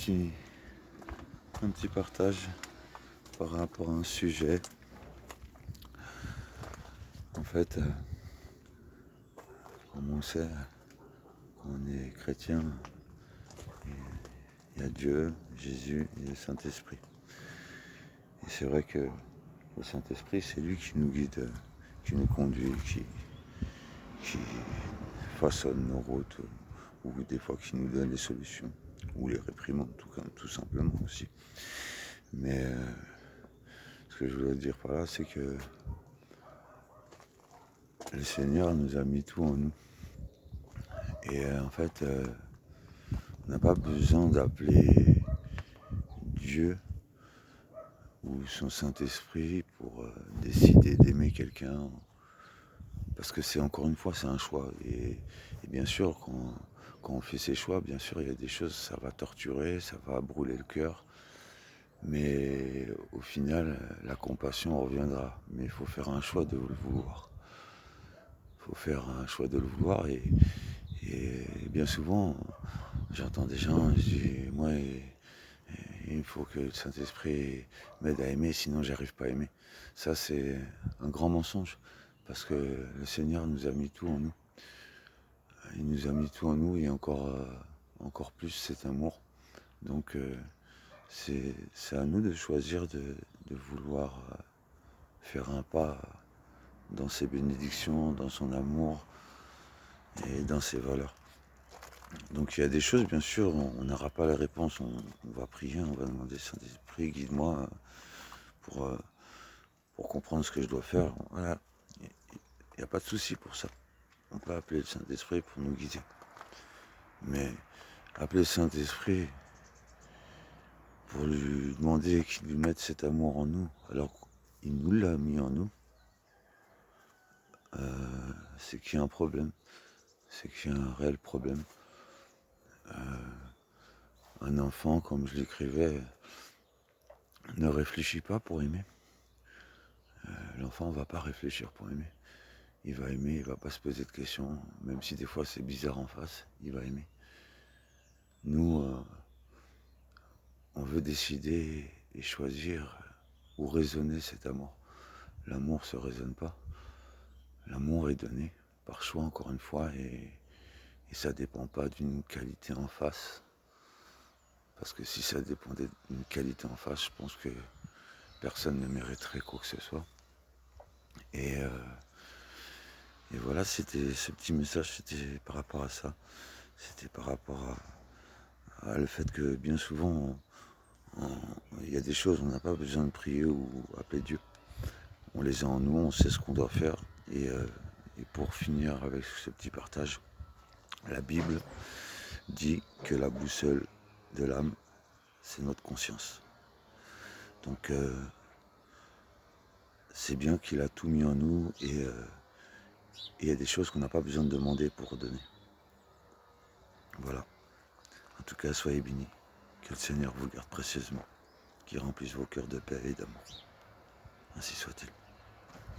un petit partage par rapport à un sujet. En fait, comme on sait, quand on est chrétien, il y a Dieu, Jésus et le Saint-Esprit. Et c'est vrai que le Saint-Esprit, c'est lui qui nous guide, qui nous conduit, qui façonne nos routes, ou des fois qui nous donne des solutions, ou les réprimande tout simplement aussi. Mais ce que je voulais dire par là, c'est que le Seigneur nous a mis tout en nous. Et en fait, on n'a pas besoin d'appeler Dieu ou son Saint-Esprit pour décider d'aimer quelqu'un. Parce que c'est encore une fois, c'est un choix. Et bien sûr, quand on fait ses choix, bien sûr, il y a des choses, ça va torturer, ça va brûler le cœur. Mais au final, la compassion reviendra. Mais il faut faire un choix de le vouloir. Il faut faire un choix de le vouloir. Et bien souvent, j'entends des gens, je dis, moi, il faut que le Saint-Esprit m'aide à aimer, sinon j'arrive pas à aimer. Ça, c'est un grand mensonge. Parce que le Seigneur nous a mis tout en nous. Il nous a mis tout en nous et encore plus cet amour. Donc c'est à nous de choisir de vouloir faire un pas dans ses bénédictions, dans son amour et dans ses valeurs. Donc il y a des choses, bien sûr, on n'aura pas la réponse, on va prier, on va demander Saint-Esprit, guide-moi pour comprendre ce que je dois faire. Voilà, il n'y a pas de souci pour ça. On peut appeler le Saint-Esprit pour nous guider. Mais appeler le Saint-Esprit pour lui demander qu'il lui mette cet amour en nous, alors qu'il nous l'a mis en nous, c'est qu'il y a un problème. C'est qu'il y a un réel problème. Un enfant, comme je l'écrivais, ne réfléchit pas pour aimer. L'enfant ne va pas réfléchir pour aimer. Il va aimer, il ne va pas se poser de questions, même si des fois c'est bizarre en face, il va aimer. Nous, on veut décider et choisir ou raisonner cet amour. L'amour ne se raisonne pas. L'amour est donné par choix, encore une fois, et ça ne dépend pas d'une qualité en face. Parce que si ça dépendait d'une qualité en face, je pense que personne ne mériterait quoi que ce soit. Et voilà, c'était ce petit message, c'était par rapport à ça. C'était par rapport à le fait que bien souvent, il y a des choses, on n'a pas besoin de prier ou appeler Dieu. On les a en nous, on sait ce qu'on doit faire. Et pour finir avec ce petit partage, la Bible dit que la boussole de l'âme, c'est notre conscience. Donc c'est bien qu'il a tout mis en nous et il y a des choses qu'on n'a pas besoin de demander pour donner. Voilà. En tout cas, soyez bénis. Que le Seigneur vous garde précieusement, qu'il remplisse vos cœurs de paix et d'amour. Ainsi soit-il.